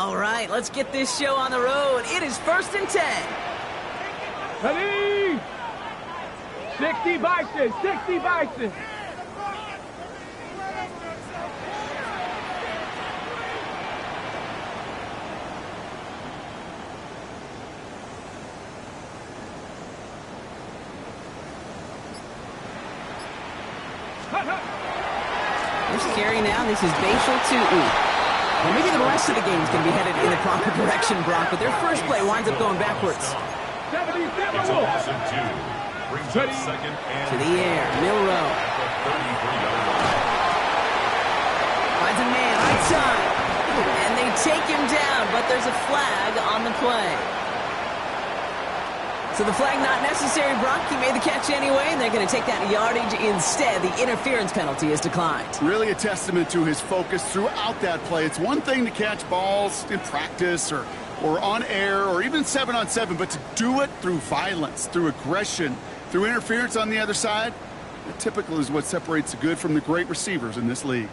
All right, let's get this show on the road. It is 1st and 10. Ready? 60 Bison, 60 Bison. There's carry now. This is Bashal to Well, maybe the rest of the game is going to be headed in the proper direction, Brock, but their first play winds up going backwards. To the air, Milrow. Finds a man, right side. And they take him down, but there's a flag on the play. So the flag not necessary, Brock. He made the catch anyway, and they're going to take that yardage instead. The interference penalty is declined. Really a testament to his focus throughout that play. It's one thing to catch balls in practice or on air or even 7-on-7, but to do it through violence, through aggression, through interference on the other side, that typically is what separates the good from the great receivers in this league.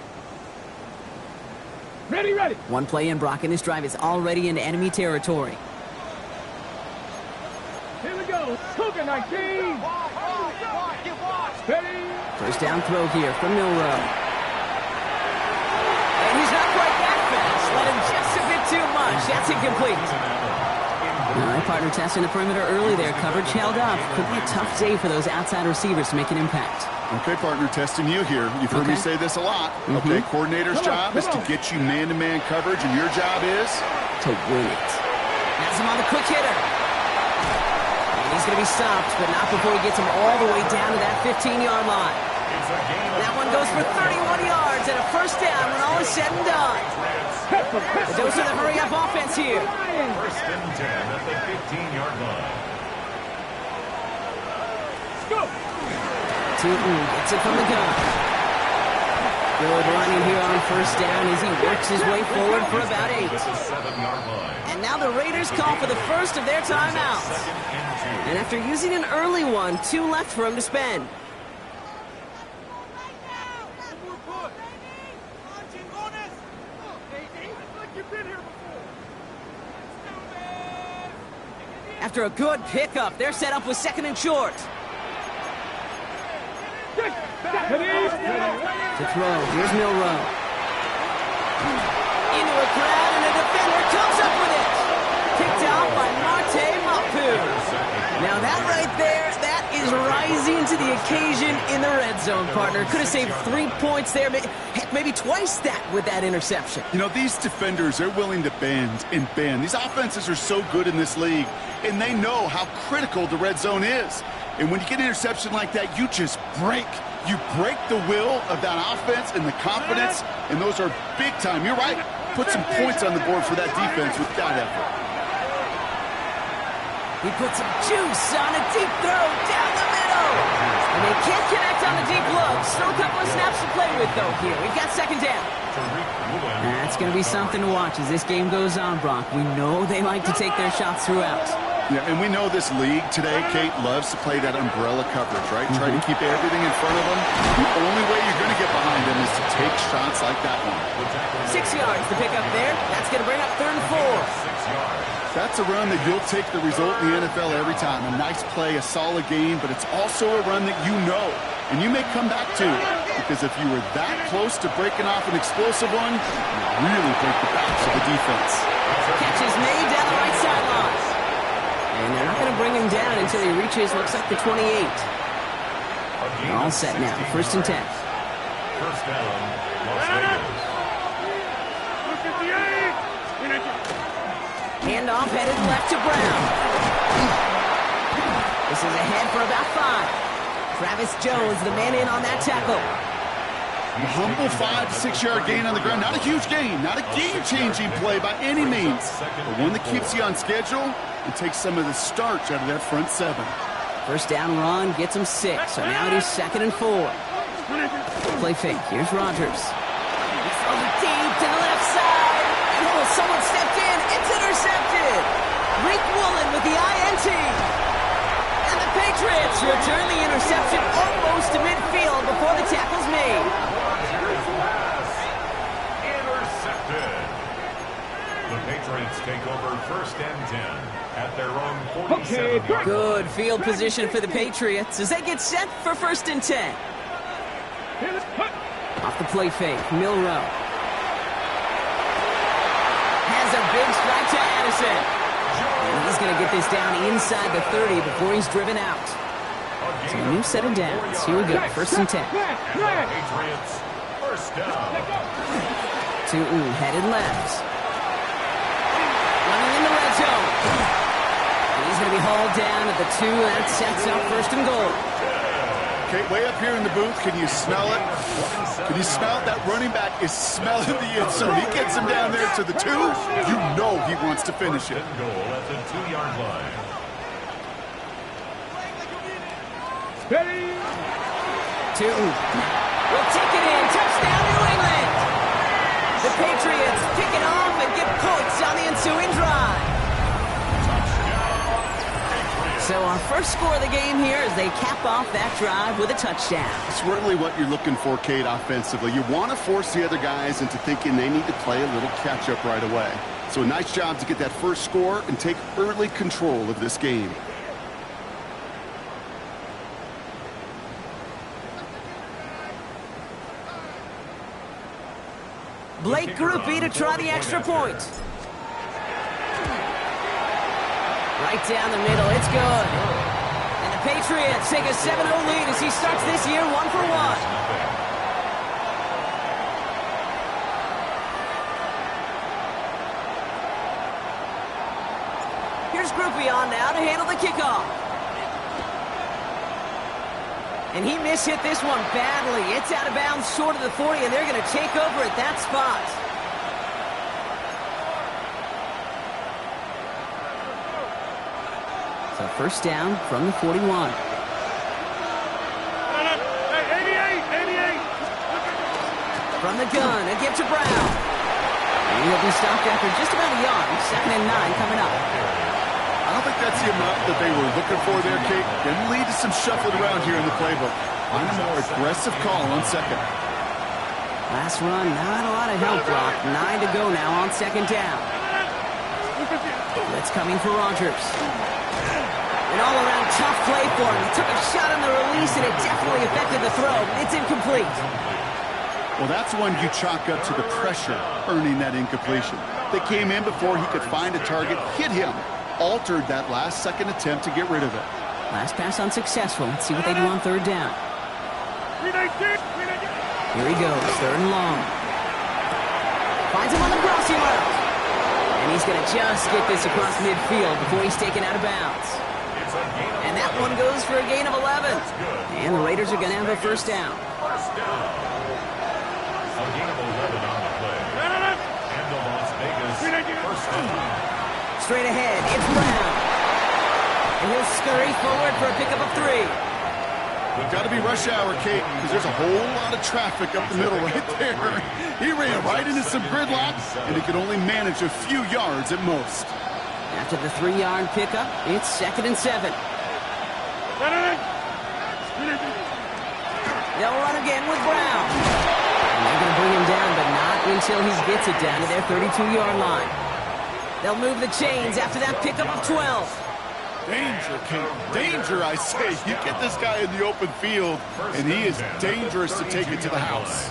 Ready, ready. One play in, Brock, and this drive is already into enemy territory. Here we go. Cougar 19. Ready. First down throw here from Milrow. And he's not quite that fast. Let him just a bit too much. That's incomplete. All right, partner testing the perimeter early there. Coverage held up. Could be a tough day for those outside receivers to make an impact. Okay, partner, testing you here. You've heard me say this a lot. Okay, coordinator's job is to get you man-to-man coverage, and your job is to win it. Has him on the quick hitter. And he's going to be stopped, but not before he gets him all the way down to that 15-yard line. That one goes for 31 yards and a first down when all is said and done. But those are the hurry-up offense here. 1st and 10 at the 15-yard line. Tootin gets it from the gun. Good running here on first down as he works his way forward for about 8. And now the Raiders call for the first of their timeouts. And after using an early one, 2 left for him to spend. After a good pickup, they're set up with 2nd and short. To throw, here's Milrow. Into a crowd, and a defender comes up with it. Picked out by Marte Mapu. Now that right there, that is rising to the occasion in the red zone, partner. Could have saved 3 points there, heck, maybe twice that with that interception. You know, these defenders, they're willing to bend and bend. These offenses are so good in this league, and they know how critical the red zone is. And when you get an interception like that, you just break. You break the will of that offense and the confidence, and those are big time. You're right. Put some points on the board for that defense with that effort. He puts some juice on a deep throw down the middle. And they can't connect on the deep look. Still a couple of snaps to play with, though, here. We've got 2nd down. That's going to be something to watch as this game goes on, Brock. We know they like to take their shots throughout. Yeah, and we know this league today, Kate, loves to play that umbrella coverage, right? Try to keep everything in front of them. The only way you're going to get behind them is to take shots like that one. 6 yards to pick up there. That's going to bring up 3rd and 4. That's a run that you'll take the result in the NFL every time. A nice play, a solid game, but it's also a run that you know, and you may come back to, because if you were that close to breaking off an explosive one, you really break the backs of the defense. Catch is made down the right sideline. And they're not going to bring him down until he reaches, looks like, the 28. They're all set now. 1st and 10. First down, Las Vegas. Handoff headed left to Brown. This is ahead for about 5. Travis Jones, the man in on that tackle. A humble 5 to 6 yard gain on the ground. Not a huge gain, not a game-changing play by any means, but one that keeps you on schedule and takes some of the starch out of that front 7. First down run gets him 6, so now it is 2nd and 4. Play fake, here's Rodgers. He throws it deep to the left side, and someone stepped in, it's intercepted. Rick Woolen with the INT. And the Patriots return the interception almost to midfield before the tackle's made. Intercepted. The Patriots first and 10 at their own 47. Good field position for the Patriots as they get set for first and 10. Off the play fake, Milrow has a big strike to Addison. And he's going to get this down inside the 30 before he's driven out. So a new set of downs. Here we go, first and 10. Patriots, first down. Tootin headed left. Running in the red zone. And he's going to be hauled down at the 2. That sets up first and goal. Okay, way up here in the booth, can you smell it? Can you smell it? That running back is smelling the end zone. He gets him down there to the 2. You know he wants to finish it. Goal at the 2-yard line. Tootin will take it in. Touchdown, New England. The Patriots kick it off and get points on the ensuing drive. So our first score of the game here as they cap off that drive with a touchdown. It's really what you're looking for, Kate, offensively. You want to force the other guys into thinking they need to play a little catch-up right away. So a nice job to get that first score and take early control of this game. Blake Groupie to try the extra point. Right down the middle, it's good. And the Patriots take a 7-0 lead as he starts this year 1 for 1. Here's Groupie on now to handle the kickoff. And he mishit this one badly. It's out of bounds short of the 40, and they're going to take over at that spot. So first down from the 41. From the gun, a give to Brown. And he'll be stopped after just about a yard. 2nd and 9 coming up. I don't think that's the amount that they were looking for there, Kate. Didn't lead to some shuffling around here in the playbook. On a more aggressive call on second. Last run, not a lot of help, Brock. 9 to go now on 2nd down. Blitz coming for Rodgers. An all-around tough play for him. He took a shot on the release, and it definitely affected the throw. It's incomplete. Well, that's one you chalk up to the pressure earning that incompletion. They came in before he could find a target, hit him, altered that last-second attempt to get rid of it. Last pass unsuccessful. Let's see what they do on 3rd down. Here he goes, 3rd and long. Finds him on the crossing route. And he's going to just get this across midfield before he's taken out of bounds. And that one goes for a gain of 11. And the Raiders are going to have a first down. First down. A gain of 11 on the play. And the Las Vegas first down. Straight ahead, it's Brown. And he'll scurry forward for a pickup of 3. We've got to be rush hour, Kate, because there's a whole lot of traffic up the middle right there. He ran right into some gridlock, and he could only manage a few yards at most. After the 3-yard pickup, it's 2nd and 7. They'll run again with Brown. And they're going to bring him down, but not until he gets it down to their 32-yard line. They'll move the chains after that pickup of 12. Danger, Kate. Danger, I say. You get this guy in the open field, and he is dangerous to take it to the house.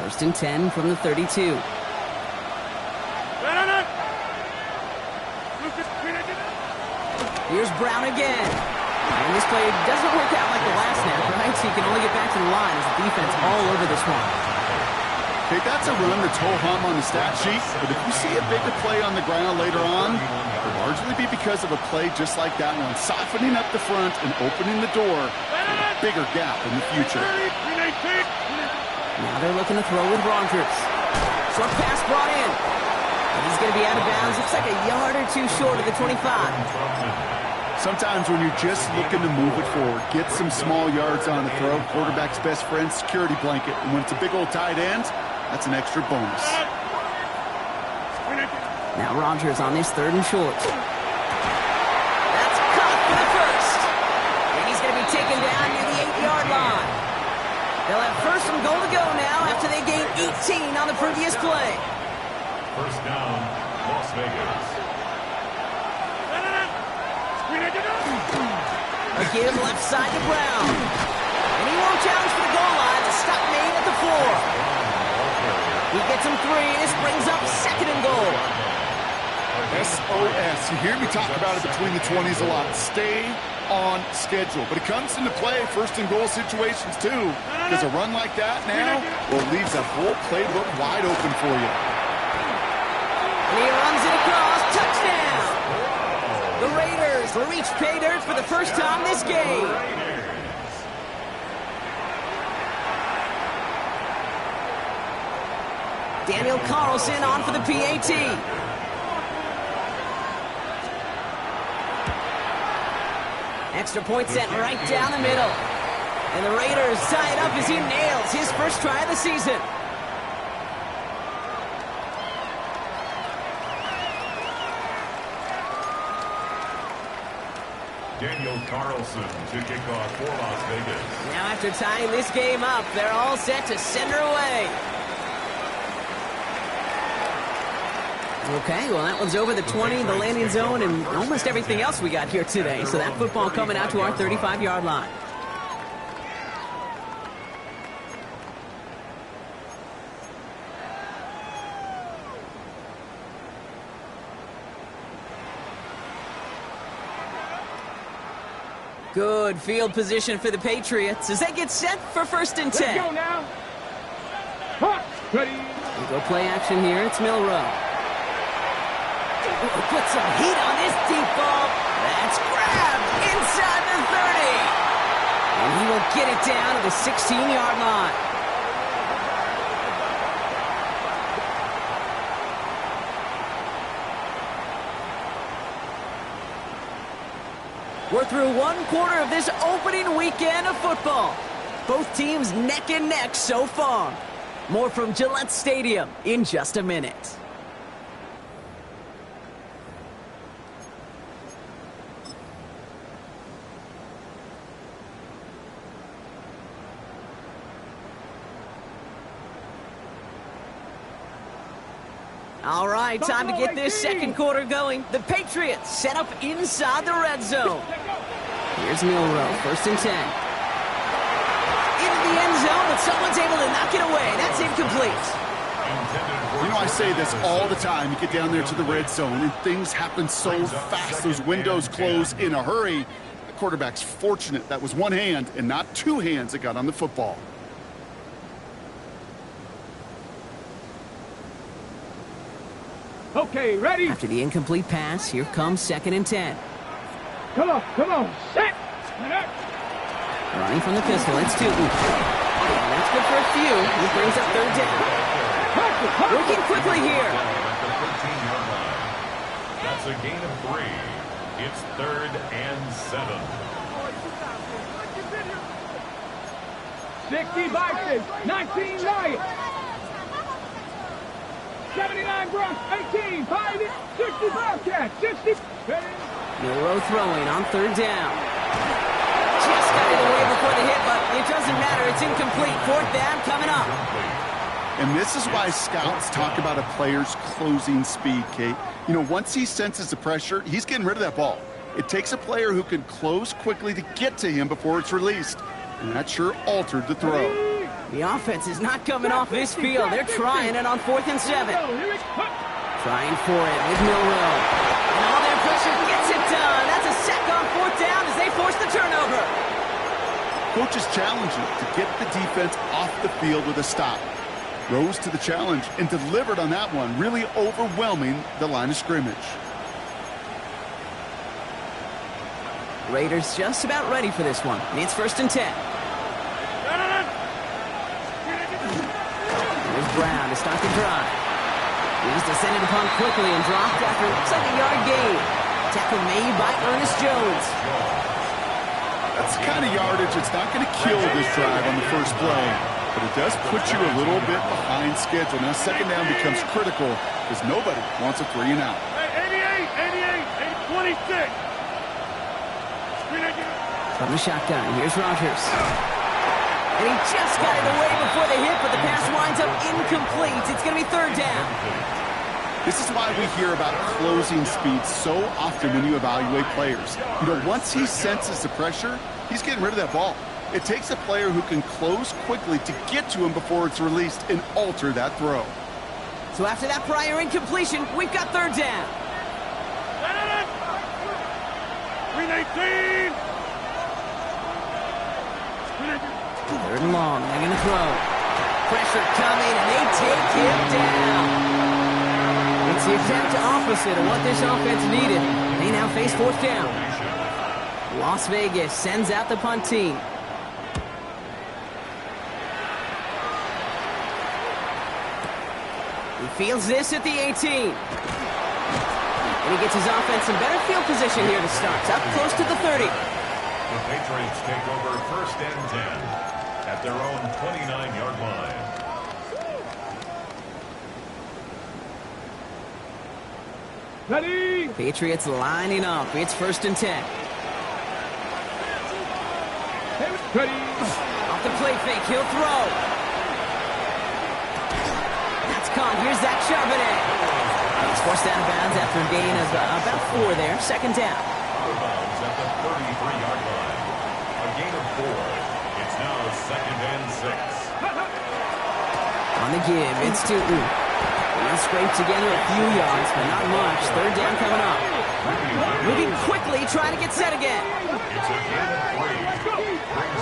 1st and 10 from the 32. Here's Brown again. And this play doesn't work out like the last snap, right? So he can only get back to the line as the defense all over this one. Okay, that's a run that's ho-hum on the stat sheet, but if you see a bigger play on the ground later on, it'll largely be because of a play just like that one, softening up the front and opening the door for a bigger gap in the future. Now they're looking to throw with Rodgers. Short pass brought in. And he's going to be out of bounds. Looks like a yard or 2 short of the 25. Sometimes when you're just looking to move it forward, get some small yards on the throw, quarterback's best friend, security blanket. And when it's a big old tight end, that's an extra bonus. Now Rodgers on this 3rd and short. That's caught for the first. And he's going to be taken down near the 8-yard line. They'll have 1st and goal to go now after they gain 18 on the previous play. First down, Las Vegas. give left side to Brown. And he won't challenge for the goal line. The stop made at the 4. He gets him 3. This brings up 2nd and goal. SOS. You hear me talk about it between the 20s a lot. Stay on schedule. But it comes into play 1st and goal situations too. Because a run like that now, well, leaves that whole playbook wide open for you. And he runs it across. Touchdown! The Raiders will reach pay dirt for the first time this game. Daniel Carlson on for the PAT. Extra point sent right down the middle. And the Raiders tie it up as he nails his first try of the season. Daniel Carlson to kick off for Las Vegas. Now after tying this game up, they're all set to send her away. Okay, well that one's over the 20, the landing zone, and almost everything else we got here today. So that football coming out to our 35-yard line. Good field position for the Patriots as they get set for 1st and 10. Let's go now. Hot. Ready. We go play action here. It's Milrow. Put some heat on this deep ball. That's grabbed inside the 30. And he will get it down to the 16-yard line. We're through 1 quarter of this opening weekend of football. Both teams neck and neck so far. More from Gillette Stadium in just a minute. All right, time to get this 2nd quarter going. The Patriots set up inside the red zone. Here's Milrow, 1st and 10. Into the end zone, but someone's able to knock it away. That's incomplete. You know, I say this all the time. You get down there to the red zone, and things happen so fast. Those windows close in a hurry. The quarterback's fortunate that was one hand and not 2 hands that got on the football. Okay, ready? After the incomplete pass, here comes 2nd and 10. Come on, set. Running from the pistol, it's Tootin. And that's good for a few. He brings up 3rd down. Working quickly here. At the 13-yard line. That's a gain of 3. It's 3rd and 7. 60 Vikings, 19 Lions. 79 Bronx, 18, 5, 60 Bobcats, 60. Milrow throwing on 3rd down. Just got it away before the hit, but it doesn't matter. It's incomplete. 4th down coming up. And this is why scouts talk about a player's closing speed, Kate. You know, once he senses the pressure, he's getting rid of that ball. It takes a player who can close quickly to get to him before it's released. And that sure altered the throw. The offense is not coming off this field. They're trying it on 4th and 7. Trying for it with Milrow. And all their pressure gets it done. That's a sack on 4th down as they force the turnover. Coach is challenging to get the defense off the field with a stop. Rose to the challenge and delivered on that one, really overwhelming the line of scrimmage. Raiders just about ready for this one. It's 1st and 10. Here's Brown to start the drive. He's descended upon quickly and dropped after it looks like a yard gain. Tackle made by Ernest Jones. That's the kind of yardage that's not going to kill this drive on the first play, but it does put you a little bit behind schedule. Now 2nd down becomes critical because nobody wants a 3 and out. 88, 26. From the shotgun, here's Rogers. And he just got it away before the hit, but the pass winds up incomplete. It's going to be 3rd down. This is why we hear about closing speed so often when you evaluate players. You know, once he senses the pressure, he's getting rid of that ball. It takes a player who can close quickly to get to him before it's released and alter that throw. So after that prior incompletion, we've got third down. 319. Third and long, they're going to throw. Pressure coming, and they take him down. It's the exact opposite of what this offense needed. They now face fourth down. Las Vegas sends out the punt team. He fields this at the 18. And he gets his offense in better field position here to start. Up close to the 30. The Patriots take over first and 10 at their own 29-yard line. Ready. Patriots lining up. It's first and 10. Ready. Off the play fake, he'll throw. That's caught. Here's that Charbonnet. He's forced out of bounds after a gain of about 4 there. Second down. Bounds at the 33-yard line. A gain of 4. It's now second and 6. On the give, it's Tootin. He'll scrape together a few yards, but not much. Third down coming up. Moving quickly, trying to get set again. It's a gain of 3.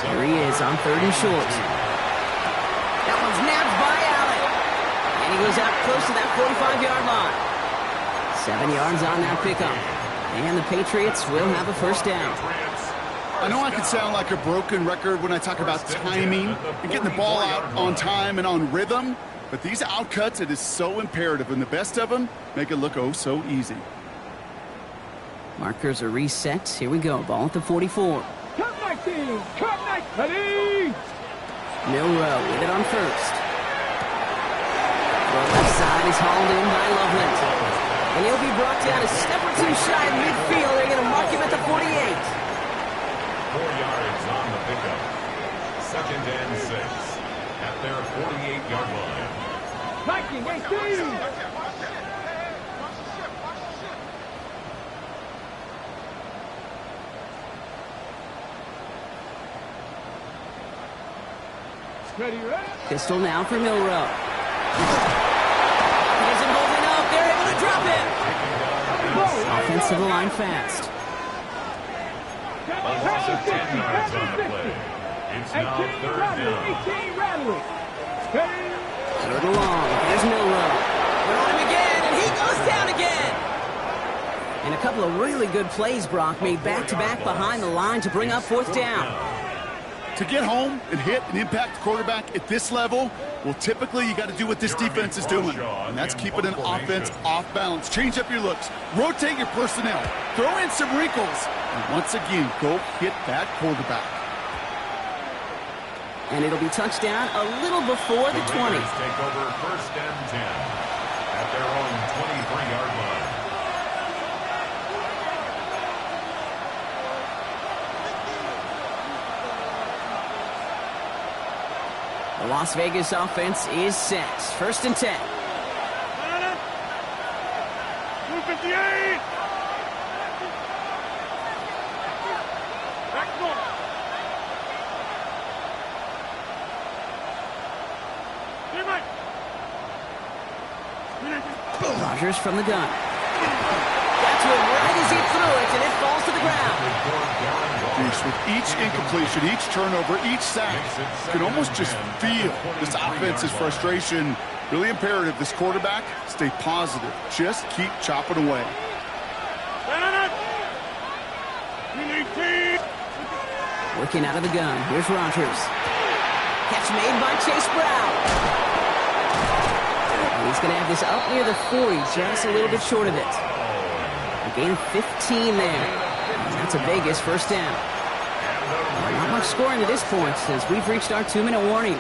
Here he is on third and short. That one's nabbed by Allen. And he goes out close to that 45-yard line. 7 yards on that pickup. And the Patriots will have a first down. I know I can sound like a broken record when I talk about timing and getting the ball out on time and on rhythm, but these outcuts, it is so imperative, and the best of them make it look oh so easy. Markers are reset. Here we go. Ball at the 44. Cut 19. Cut 19. Ready. Milrow with it on first. The left side is hauled in by Loveland. And he'll be brought down a step or two shy of midfield. They're going to mark him at the 48. 4 yards on the pickup. Second and 6 at their 48-yard line. 19, 18. Ready, ready. Pistol now for Milrow. He isn't holding up. They're able to drop him. Offense to the line fast. A loss of 10 yards on the play. It's now 18 third rattling. down. 18 rattling. Ready. Third and long. There's Milrow. They're on him again, and he goes down again. And a couple of really good plays, Brock, made back-to-back behind the line to bring up fourth down. To get home and hit and impact the quarterback at this level, well, typically you got to do what this defense is doing, and that's keeping an offense off balance. Change up your looks, rotate your personnel, throw in some wrinkles, and once again, go hit that quarterback. And it'll be touchdown a little before the 20. Raiders take over first and 10 at their own 23-yard line. The Las Vegas offense is set. First and 10. 258. Back one. Rodgers from the gun. That's one right as he threw it, and it falls to the ground. With each incompletion, each turnover, each sack, you can almost just feel this offense's frustration. Really imperative this quarterback stay positive. Just keep chopping away. Working out of the gun. Here's Rodgers. Catch made by Chase Brown. And he's going to have this up near the 40, just a little bit short of it. A gain of 15 there. And that's a Vegas first down. Not much scoring to this point as we've reached our 2-minute warning.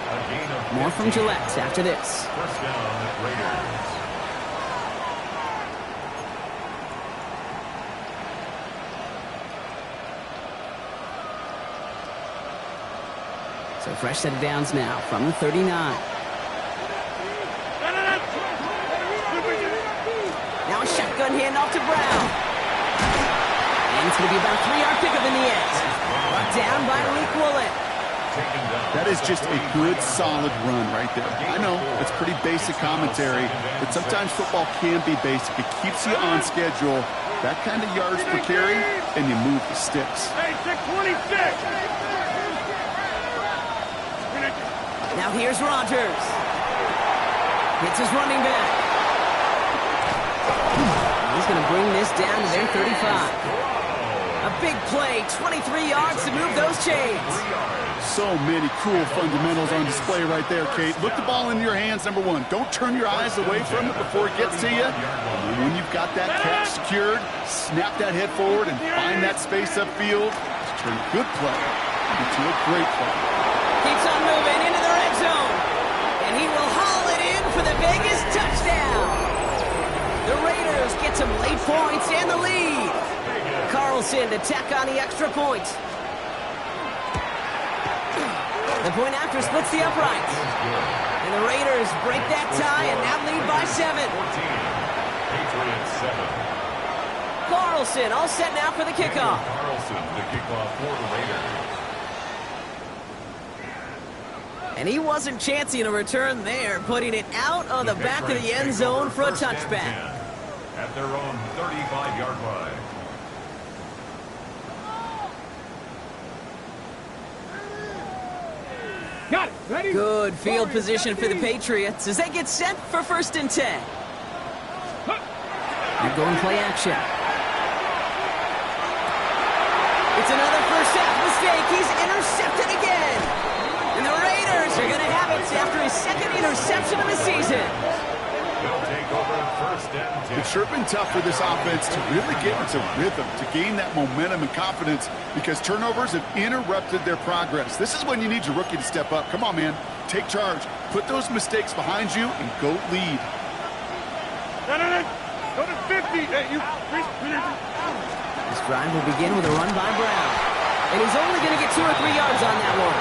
More from Gillette after this. First down, Raiders. So fresh set of downs now from the 39. handoff to Brown. And it's going to be about a 3-yard pickup in the end. Brought down by Leak Woolen. That is just a good, solid run right there. I know, it's pretty basic commentary, but sometimes football can be basic. It keeps you on schedule, that kind of yards per carry, and you move the sticks. Hey, 626. Now here's Rodgers. Hits his running back. He's going to bring this down to their 35. A big play, 23 yards to move those chains. So many cool fundamentals on display right there, Kate. Look the ball in your hands, number one. Don't turn your eyes away from it before it gets to you. And when you've got that catch secured, snap that head forward and find that space upfield to turn a good play into a great play. Keeps on moving into the red zone. And he will haul it in for the Vegas touchdown. The Raiders get some late points and the lead. Carlson to tack on the extra point. The point after splits the uprights. And the Raiders break that tie and now lead by 7. Patriots 7. Carlson all set now for the kickoff. Carlson, the kickoff for the Raiders. And he wasn't chancing a return there, putting it out of the back of the end zone for a touchback. At their own 35-yard line. Got it. Ready? Good field position for the Patriots as they get set for 1st and 10. They're going play action. It's another first half mistake. He's intercepted again. And the Raiders are going to have it after his 2nd interception of the season. They'll take over 1st and 10. It's sure been tough for this offense to really get into rhythm, to gain that momentum and confidence, because turnovers have interrupted their progress. This is when you need your rookie to step up. Come on, man. Take charge. Put those mistakes behind you and go lead. No. Go to 50. Hey, you. This drive will begin with a run by Brown. And he's only going to get 2 or 3 yards on that one.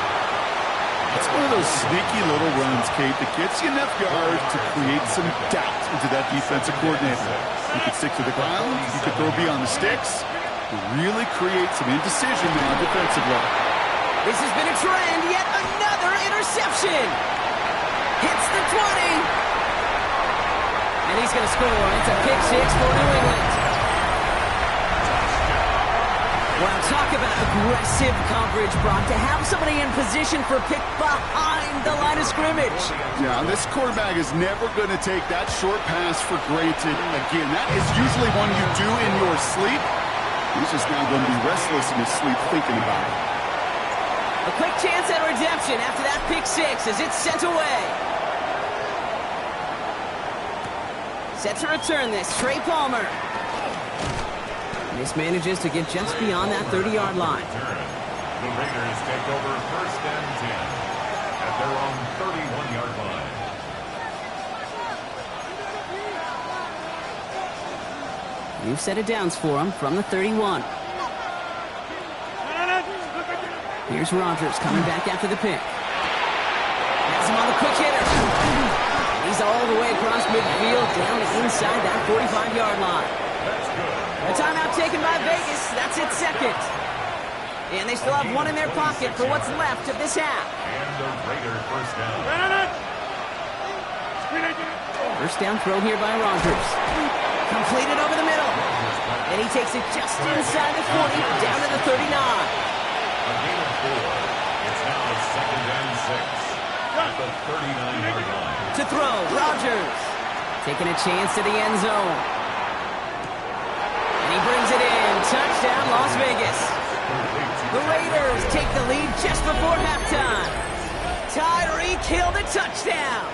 It's one of those sneaky little runs, Kate, that gets you enough yards to create some doubt into that defensive coordinator. You could stick to the ground, you could throw beyond the sticks, to really create some indecision on defensively. This has been a trend, yet another interception. Hits the 20. And he's going to score. It's a pick 6 for New England. Well, talk about aggressive coverage, Brock, to have somebody in position for pick behind the line of scrimmage. Yeah, this quarterback is never going to take that short pass for granted. Again, that is usually one you do in your sleep. He's just now going to be restless in his sleep thinking about it. A quick chance at redemption after that pick 6 as it's sent away. Set to return this, Trey Palmer. Mismanages to get just beyond that 30-yard line. The Raiders take over 1st and 10 at their own 31-yard line. New set of downs for him from the 31. Here's Rodgers coming back after the pick. Has him on the quick hitter. He's all the way across midfield down inside that 45-yard line. A timeout taken by Vegas. That's its 2nd. And they still have 1 in their pocket for what's left of this half. And the Raiders 1st down. First down throw here by Rodgers. Completed over the middle. And he takes it just inside the 40, down to the 39. A gain of 4. It's now 2nd and 6 at the 39-yard line. To throw, Rodgers. Taking a chance to the end zone. And he brings it in. Touchdown, Las Vegas. The Raiders take the lead just before halftime. Tyreek Hill the touchdown.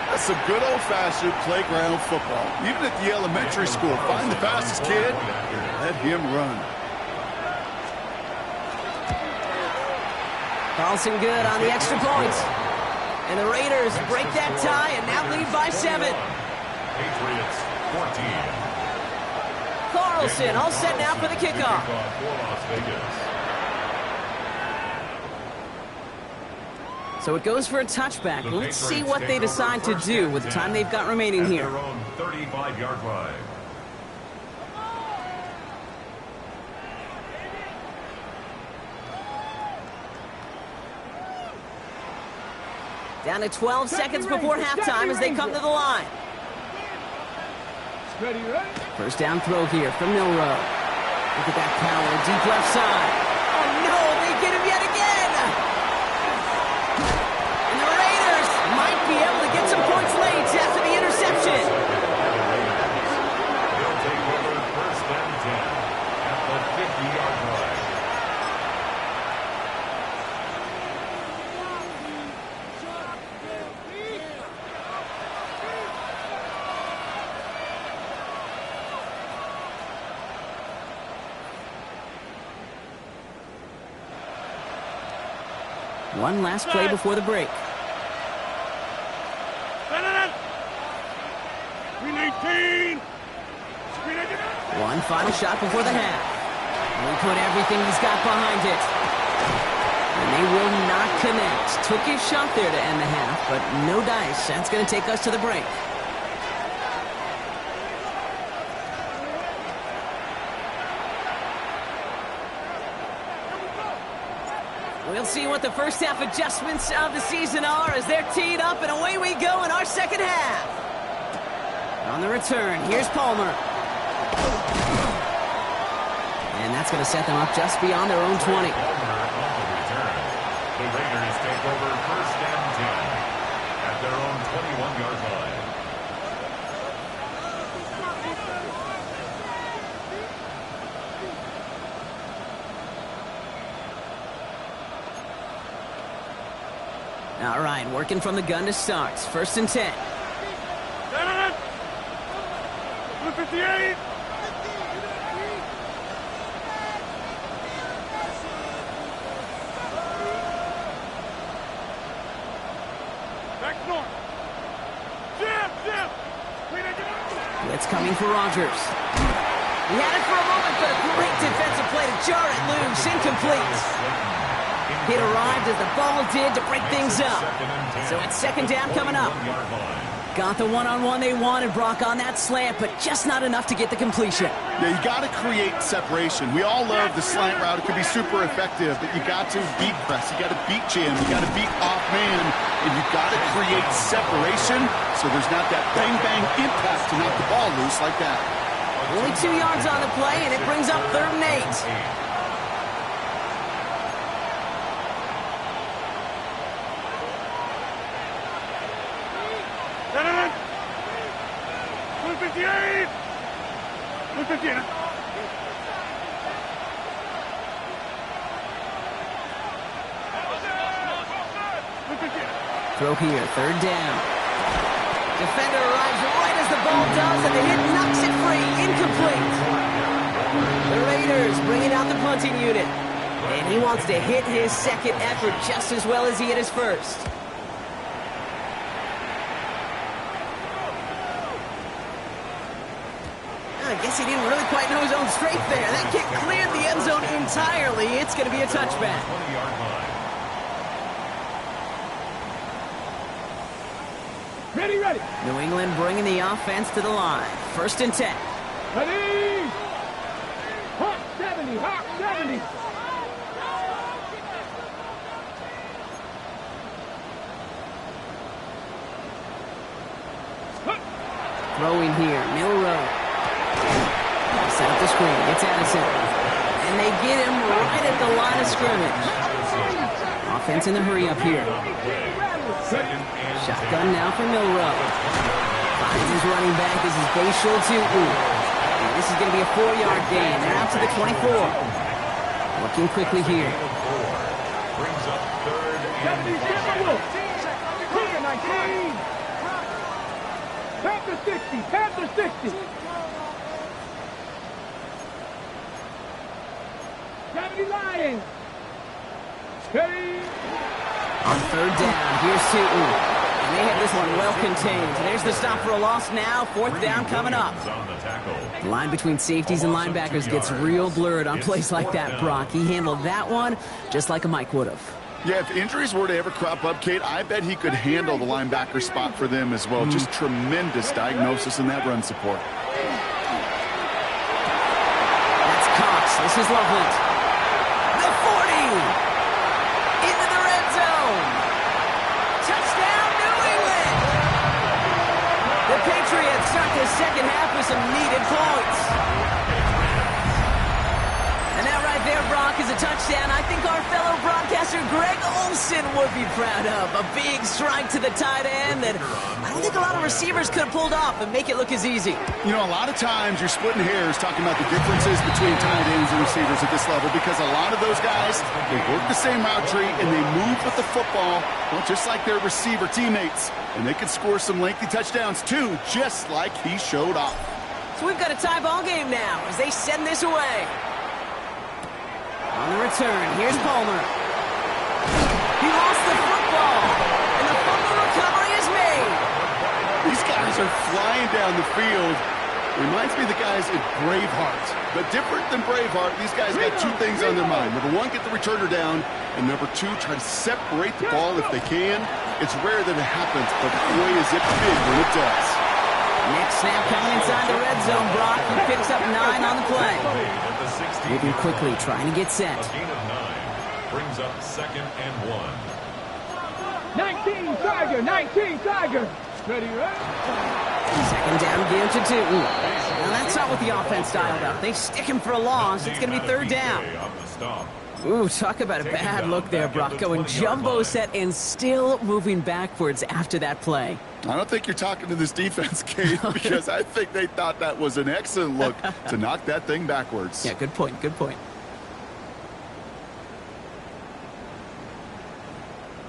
That's some good old-fashioned playground football. Even at the elementary school, find the fastest kid, let him run. Carlson good on the extra point. And the Raiders break that tie and now lead by 7. Patriots 14. Carlson all set now for the kickoff. So it goes for a touchback. Let's see what they decide to do with the time they've got remaining here. 35-yard line. Down to 12 seconds before halftime as they come to the line. First down throw here from Milrow. Look at that power, deep left side. Oh no, they get him yet again! And the Raiders might be able to get some points late after the interception. They'll take over first and 10 at the 50-yard line. One last play before the break. 319. One final shot before the half. And he put everything he's got behind it. And they will not connect. Took his shot there to end the half, but no dice. That's going to take us to the break. We'll see what the first half adjustments of the season are as they're teed up, and away we go in our second half. On the return, here's Palmer. And that's going to set them up just beyond their own 20. The Raiders take over first and 10 at their own 21-yard line. All right, working from the gun to start. First and 10. 158. Back north. Jim. Blitz coming for Rodgers. He had it for a moment, but a great defensive play to jar it loose. Incomplete. It arrived as the ball did to break things up. So it's second down coming up. Got the one-on-one they wanted, Brock, on that slant, but just not enough to get the completion. Yeah, you got to create separation. We all love the slant route. It can be super effective, but you got to beat press. You got to beat jam. You got to beat off man, and you got to create separation so there's not that bang-bang impact to knock the ball loose like that. Only 2 yards on the play, and it brings up 3rd and 8. Throw here, 3rd down. Defender arrives right as the ball does, and the hit knocks it free. Incomplete. The Raiders bringing out the punting unit. And he wants to hit his second effort just as well as he hit his first. I guess he didn't really quite know his own strength there. That kick cleared the end zone entirely. It's going to be a touchback. 20-yard line. Ready. New England bringing the offense to the line. First and 10. Ready. Hawk 70. Throwing here, Milrow. Set up the screen, gets Addison. And they get him right at the line of scrimmage. Offense in the hurry up here. Shotgun now for Milrow. Finds his running back. This is Bashul Tutu. And this is going to be a 4-yard gain. They're out to the 24. Looking quickly here. Brings up 3rd and 19. Panther 60. 70 Lions. Steady. On 3rd down, here's Tutu. And they have this one well contained. There's the stop for a loss now. 4th down coming up. The line between safeties and linebackers gets real blurred on plays like that, Brock. He handled that one just like a Mike would have. Yeah, if injuries were to ever crop up, Kate, I bet he could handle the linebacker spot for them as well. Just tremendous diagnosis in that run support. That's Cox. This is Loveland. The 40. Into the red zone. Touchdown, New England. The Patriots start the second half with some needed points. And that right there, Brock, is a touchdown I think our fellow broadcaster Greg Olsen would be proud of. A big strike to the tight end that I don't think a lot of receivers could have pulled off and make it look as easy. You know, a lot of times you're splitting hairs talking about the differences between tight ends and receivers at this level because a lot of those guys, they work the same route tree and they move with the football, well, just like their receiver teammates. And they can score some lengthy touchdowns too, just like he showed off. So we've got a tie ball game now as they send this away. On the return, here's Palmer. He lost the football, and the fumble recovery is made. These guys are flying down the field. Reminds me of the guys at Braveheart. But different than Braveheart, these guys got two things on their mind. Number one, get the returner down, and number two, try to separate the ball if they can. It's rare that it happens, but boy, is it big when it does. Next snap coming inside the red zone, Brock. He picks up 9 on the play. Moving quickly, trying to get set. A gain of 9 brings up 2nd and 1. 19 Tiger, 19 Tiger. Ready, right? Second down again to Tootin. Now that's not what the offense dialed up. They stick him for a loss. It's going to be 3rd down. Ooh, talk about a bad look there, Brock. Going jumbo set and still moving backwards after that play. I don't think you're talking to this defense, Kate, because I think they thought that was an excellent look to knock that thing backwards. Yeah, good point, good point.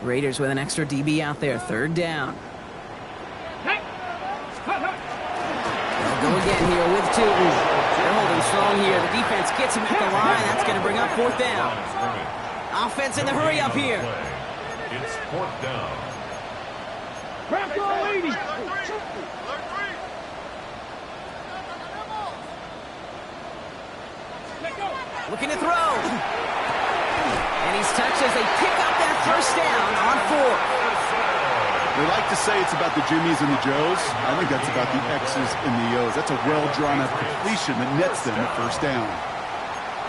Raiders with an extra DB out there, 3rd down. They'll go again here with Tootin. They're holding strong here. The defense gets him at the line. That's going to bring up 4th down. Offense in the hurry up here. It's 4th down. Crack all 80. Looking to throw. And he's touched as they pick up that 1st down on 4th. They like to say it's about the Jimmies and the Joes. I think that's about the X's and the O's. That's a well-drawn-up completion that nets them a 1st down.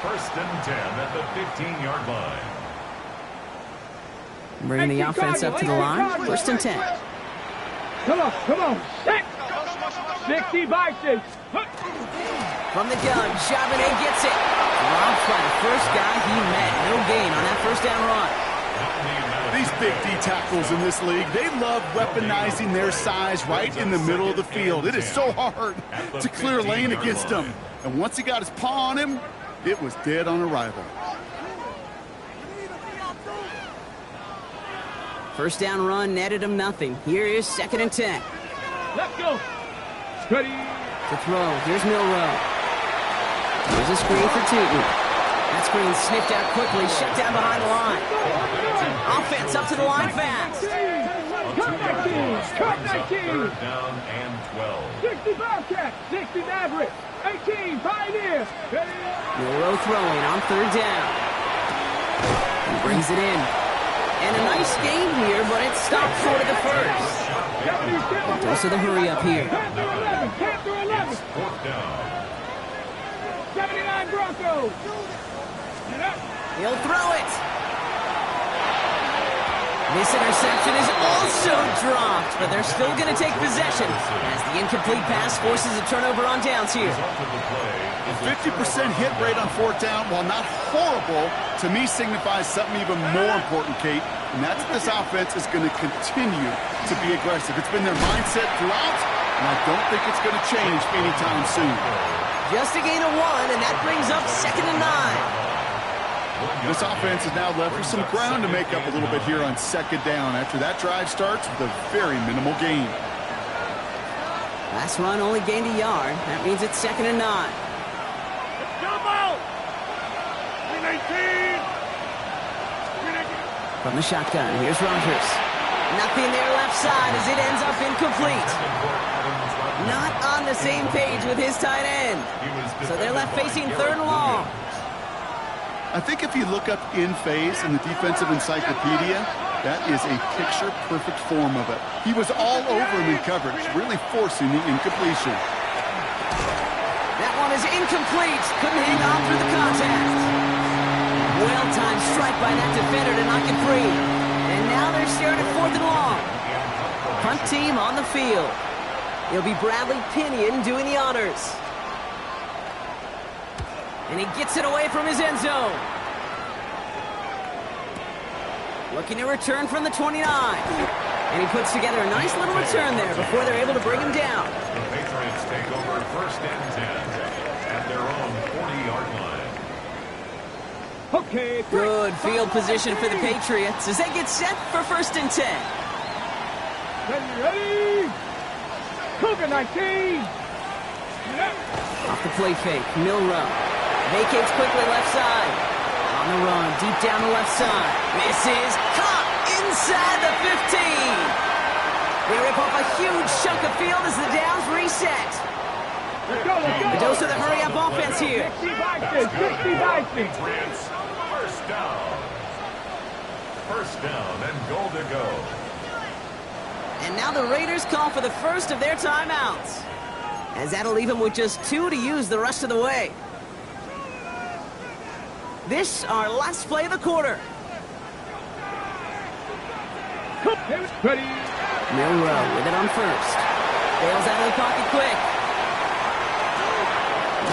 1st and 10 at the 15-yard line. Bringing the offense up to the line. 1st and 10. Come on, come on. 60 biceps. From the gun, Charbonnet gets it. Robbed by the first guy he met. No gain on that 1st down run. These big D tackles in this league, they love weaponizing their size right in the middle of the field. It is so hard to clear lane against them. And once he got his paw on him, it was dead on arrival. 1st down run netted him nothing. Here is 2nd and 10. Let's go. Ready. To throw. Here's Milrow. Here's a screen for Tootin. That screen sniffed out quickly, shut down behind the line. Offense up to the line fast. Cut 19. Cut 19. 3rd down and 12. 60 Bobcat. 60 Maverick. 18 Pioneer. Ready. Milrow throwing on 3rd down. He brings it in. And a nice game here, but it stopped short of the 1st. Dose of the hurry up here. Panther 11. 4th down. 79 Broncos. He'll throw it. This interception is also dropped, but they're still going to take possession as the incomplete pass forces a turnover on downs here. A 50% hit rate on 4th down, while not horrible, to me signifies something even more important, Kate, and that's that this offense is going to continue to be aggressive. It's been their mindset throughout, and I don't think it's going to change anytime soon. Just a gain of 1, and that brings up 2nd and 9. This offense is now left with some ground to make up a little bit here on 2nd down after that drive starts with a very minimal gain. Last run only gained a yard. That means it's 2nd and 9. Jump out. 19. From the shotgun, here's Rogers. Nothing there left side as it ends up incomplete. Not on the same page with his tight end. So they're left facing 3rd and long. I think if you look up in phase in the defensive encyclopedia, that is a picture-perfect form of it. He was all over him in coverage, really forcing the incompletion. That one is incomplete. Couldn't hang on through the contact. Well-timed strike by that defender to knock it free. And now they're staring at 4th and long. Punt team on the field. It'll be Bradley Pinion doing the honors. And he gets it away from his end zone. Looking to return from the 29. And he puts together a nice little return there before they're able to bring him down. The Patriots take over 1st and 10 at their own 40-yard line. Okay. Good field position for the Patriots as they get set for 1st and 10. Ready? Cougar 19. Off the play fake, Milrow. Vacates quickly left side. On the run, deep down the left side. Misses, caught inside the 15. They rip off a huge chunk of field as the downs reset. Let's go. The dose of the hurry-up offense here. 60-60. First down. First down and goal to go. And now the Raiders call for the first of their timeouts, as that'll leave them with just 2 to use the rest of the way. This, our last play of the quarter. Ready? Milrow with it on first. Bails out of the pocket quick.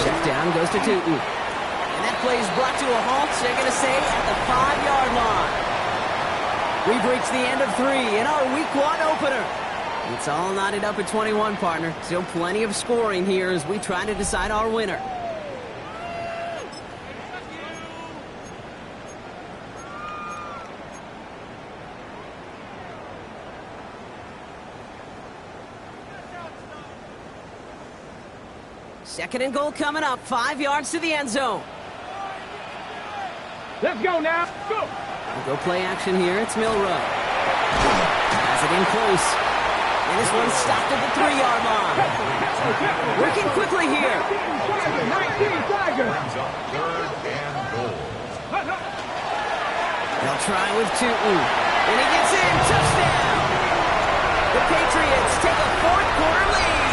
Check down, goes to Tootin. And that play is brought to a halt, they're going to say, at the 5-yard line. We've reached the end of 3 in our Week 1 opener. It's all knotted up at 21, partner. Still plenty of scoring here as we try to decide our winner. Second and goal coming up, 5 yards to the end zone. Let's go now. Go. We'll go play action here. It's Milrow. Has it in close. And this one's stopped at the 3-yard line. Working quickly here. 19 Tigers. Brings up 3rd and goal. They'll try with Tootin. And he gets in. Touchdown. The Patriots take a 4th quarter lead.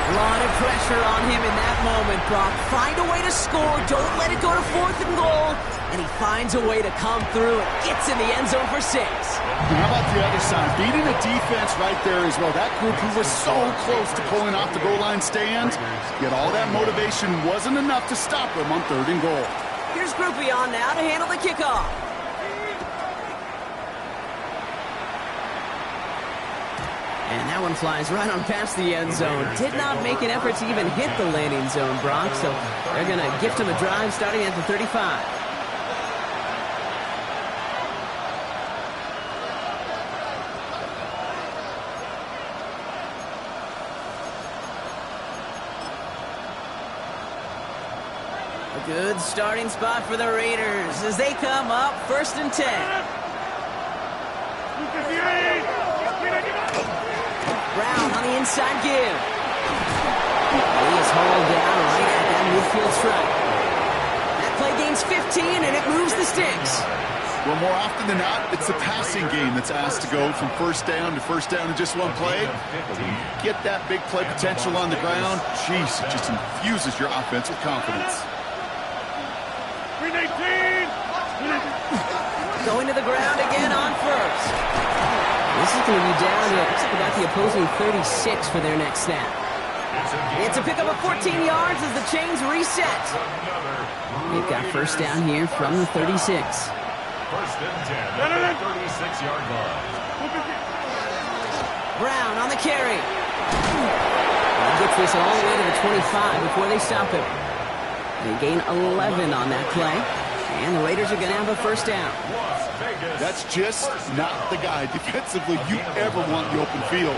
A lot of pressure on him in that moment, Brock. Find a way to score. Don't let it go to 4th and goal. And he finds a way to come through and gets in the end zone for 6. And how about the other side? Beating the defense right there as well. That group who was so close to pulling off the goal line stand, yet all that motivation wasn't enough to stop him on 3rd and goal. Here's Groupie on now to handle the kickoff. And that one flies right on past the end zone. Did not make an effort to even hit the landing zone, Brock. So they're going to gift him a drive starting at the 35. A good starting spot for the Raiders as they come up 1st and 10. Brown on the inside give. He is hauled down right at that midfield stripe. That play gains 15 and it moves the sticks. Well, more often than not, it's the passing game that's asked to go from 1st down to 1st down in just one play. But when you get that big play potential on the ground, geez, it just infuses your offense with confidence. Going to the ground again on first. This is going to be down to about the opposing 36 for their next snap. It's a pickup of 14 yards as the chains reset. They've got 1st down here from the 36. 1st and 10 at the 36-yard line. Brown on the carry. He gets this all the way to the 25 before they stop him. They gain 11 on that play. And the Raiders are going to have a 1st down. That's just not the guy defensively you ever want in the open field.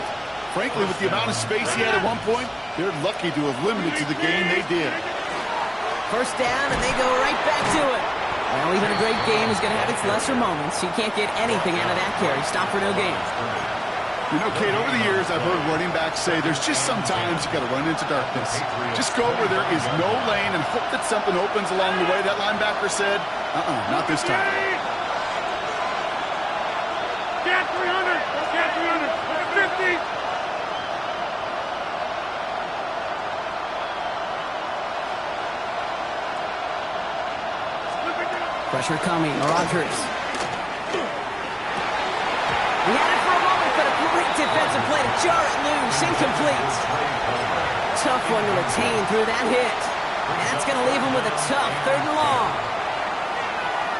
Frankly, with the amount of space he had at one point, they're lucky to have limited to the game they did. 1st down, and they go right back to it. Well, even a great game is going to have its lesser moments. You can't get anything out of that carry. Stop for no gain. You know, Kate, over the years, I've heard running backs say there's just sometimes you got to run into darkness. Just go where there is no lane and hope that something opens along the way. That linebacker said, not this time. Get 300. Get 300. 50. Pressure coming. Rodgers. He had it for a moment, but a great defensive play to jar it loose. Incomplete. Tough one to retain through that hit. That's going to leave him with a tough 3rd and long.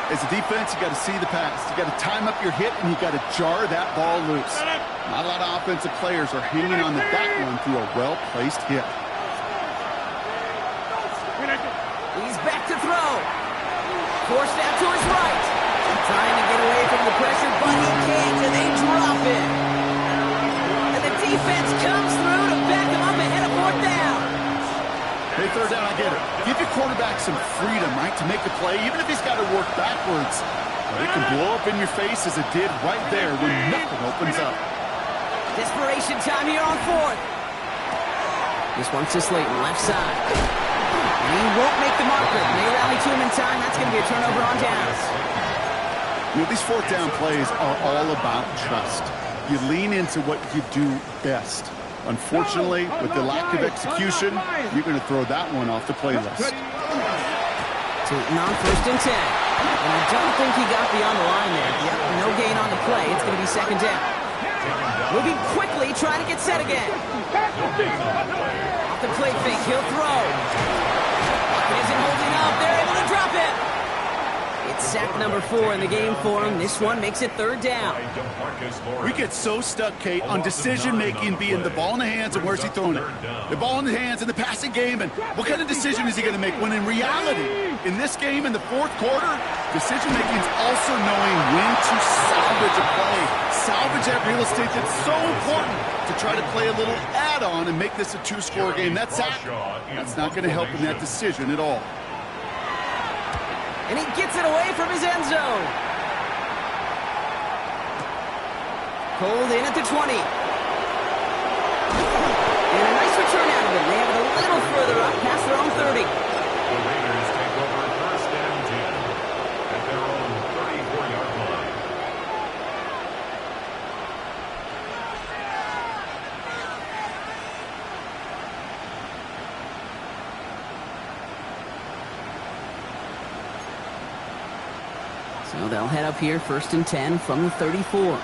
As a defense, you got to see the pass. You got to time up your hit, and you got to jar that ball loose. Not a lot of offensive players are hanging on to that one through a well-placed hit. He's back to throw. Forced out to his right. Trying to get away from the pressure, but he can't, and they drop it. And the defense comes through to back him up ahead of 4th down. Hey, 3rd down, I get it. Give your quarterback some freedom, right, to make a play, even if he's got to work backwards. But it can blow up in your face as it did right there when nothing opens up. Desperation time here on 4th. This one's to Slayton, left side. And he won't make the marker. They rally to him in time. That's going to be a turnover on downs. You know, these 4th down plays are all about trust. You lean into what you do best. Unfortunately, with the lack of execution, you're going to throw that one off the playlist. Tootin on 1st and 10. And I don't think he got beyond the line there. Yep, no gain on the play. It's going to be 2nd down. Moving quickly, trying to get set again. Off the play fake, he'll throw. Isn't holding up. They're able to drop it. It's sack number 4 in the game for him. This one makes it 3rd down. We get so stuck, Kate, on decision-making being the ball in the hands and where's he throwing it. The ball in the hands in the passing game, and what kind of decision is he going to make? When in reality, in this game, in the 4th quarter, decision-making is also knowing when to salvage a play. Salvage that real estate that's so important to try to play a little add-on and make this a 2-score game. That's not going to help in that decision at all. And he gets it away from his end zone. Pulled in at the 20. And a nice return out of it. They have it a little further up past their own 30. The Raiders take over 1st and 10 at their own 34-yard line. So they'll head up here 1st and 10 from the 34.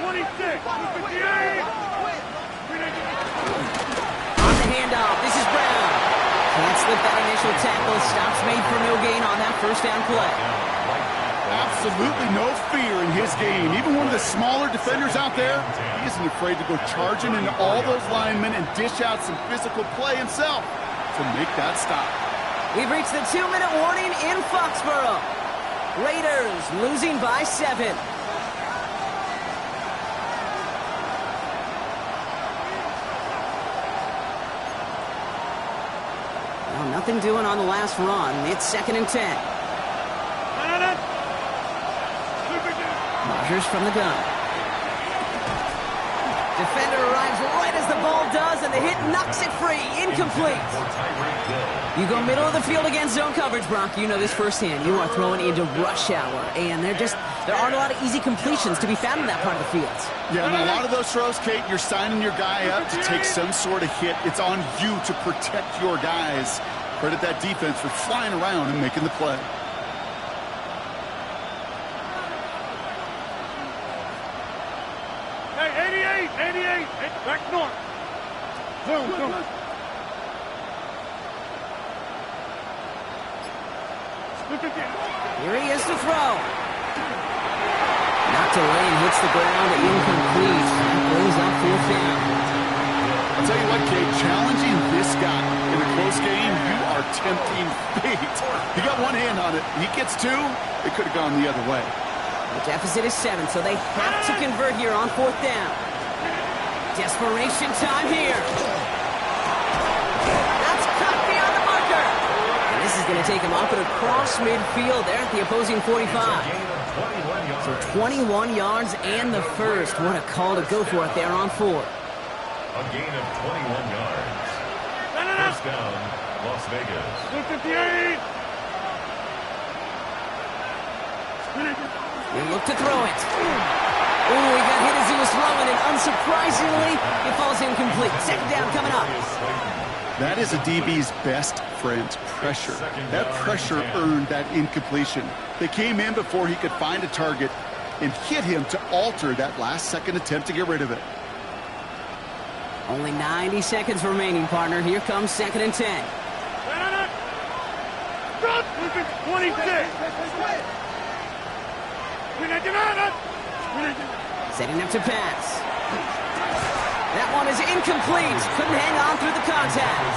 26. On the handoff, this is Brown. Can't slip that initial tackle. Stops made for no gain on that 1st down play. Absolutely no fear in his game. Even one of the smaller defenders out there, he isn't afraid to go charging into all those linemen and dish out some physical play himself to make that stop. We've reached the 2-minute warning in Foxborough. Raiders losing by 7. Well, nothing doing on the last run. It's 2nd and 10. Rodgers from the gun. Defender arrives right as the ball does, and the hit knocks it free. Incomplete. You go middle of the field against zone coverage, Brock. You know this firsthand. You are throwing into rush hour, and there aren't a lot of easy completions to be found in that part of the field. Yeah, and a lot of those throws, Kate, you're signing your guy up to take some sort of hit. It's on you to protect your guys. Credit that defense for flying around and making the play. Hey, 88. Back north. Boom. Here he is to throw. Knocked away and hits the ground. Incomplete. That brings up 4th down. I'll tell you what, Kate, challenging this guy in a close game, you are tempting fate. He got one hand on it. He gets 2. It could have gone the other way. The deficit is 7, so they have to convert here on 4th down. Desperation time here. That's cut beyond the marker. And this is going to take him up and across midfield there at the opposing 45. 21 yards. So 21 yards and the first. What a call to go for it there on 4. A gain of 21 yards. First down, Las Vegas. 58. They look to throw it. Oh, he got hit as he was throwing it. Unsurprisingly, it falls incomplete. Second down coming up. That is a DB's best friend, pressure. That pressure earned that incompletion. They came in before he could find a target and hit him to alter that last-second attempt to get rid of it. Only 90 seconds remaining, partner. Here comes 2nd and 10. 26. Setting up to pass. That one is incomplete. Couldn't hang on through the contact.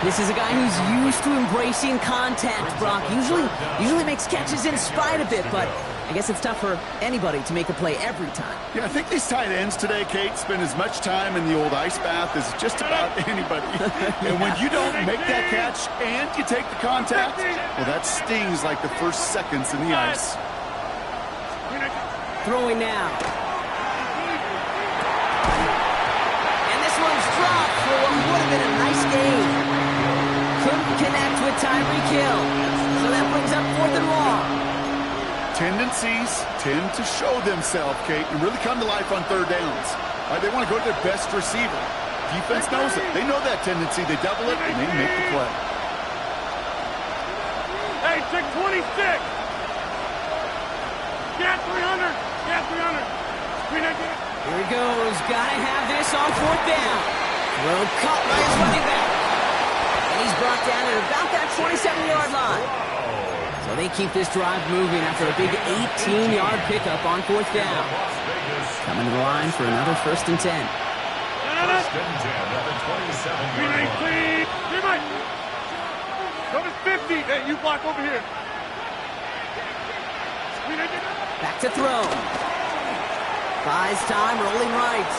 This is a guy who's used to embracing contact, Brock. Usually makes catches in spite of it, but I guess it's tough for anybody to make a play every time. Yeah, I think these tight ends today, Kate, spend as much time in the old ice bath as just about anybody. And when you don't make that catch and you take the contact, well, that stings like the first seconds in the ice. Throwing now. And this one's dropped for what would have been a nice game. Couldn't connect with Tyreek Hill. So that brings up 4th and long. Tendencies tend to show themselves, Kate, and really come to life on 3rd downs. Right, they want to go to their best receiver. Defense knows it. They know that tendency. They double it, and they make the play. Hey, 626. Get 300. Get 300. Here he goes. Gotta have this on 4th down. Throw caught by his running back. And he's brought down at about that 27-yard line. So they keep this drive moving after a big 18-yard pickup on 4th down. Coming to the line for another 1st and 10. First and 10 at the 27-yard line. Number 50. Hey, you block over here. Back to throw. Buys time, rolling right.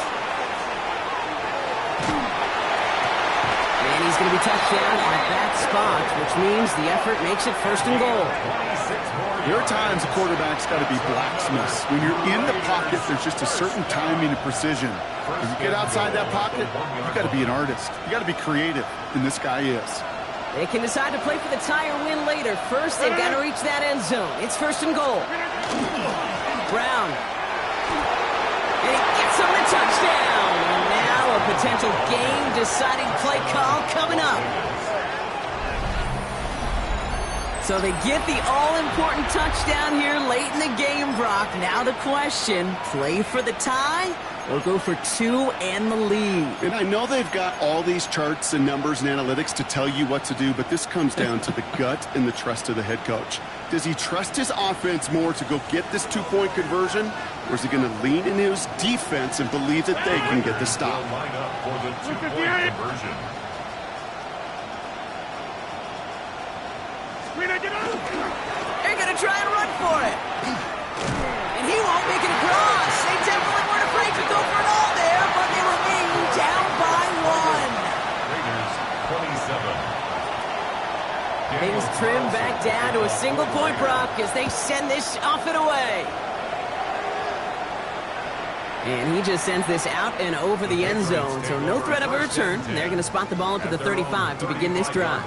And he's going to be touched down at that spot, which means the effort makes it 1st and goal. There are times a quarterback's got to be blacksmiths. When you're in the pocket, there's just a certain timing and precision. When you get outside that pocket, you got to be an artist. You got to be creative, and this guy is. They can decide to play for the tie or win later. First, they've got to reach that end zone. It's 1st and goal. Brown. And he gets him the touchdown. And now a potential game-deciding play call coming up. So they get the all-important touchdown here late in the game, Brock. Now the question, play for the tie or go for 2 and the lead? And I know they've got all these charts and numbers and analytics to tell you what to do, but this comes down to the gut and the trust of the head coach. Does he trust his offense more to go get this 2-point conversion, or is he going to lean into his defense and believe that they can get the stop? Line up for the 2-point conversion. They're going to try and run for it. And he won't make it across. They definitely weren't afraid to go for it all there, but they remain down by 1. Raiders 27. Things trim back down to a single-point Brock as they send this off and away. And he just sends this out and over the end zone, so no threat of a return. They're going to spot the ball up at the 35 to begin this drive.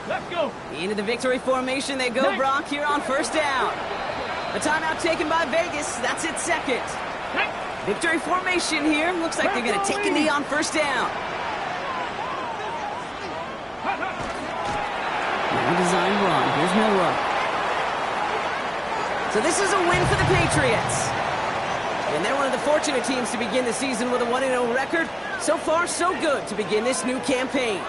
Let's go. Into the victory formation they go, Brock, here on 1st down. A timeout taken by Vegas. That's its 2nd. Victory formation here. Looks like they're going to take a knee on 1st down. Now design run. Here's Milrow. So this is a win for the Patriots. And they're one of the fortunate teams to begin the season with a 1-0 record. So far, so good to begin this new campaign.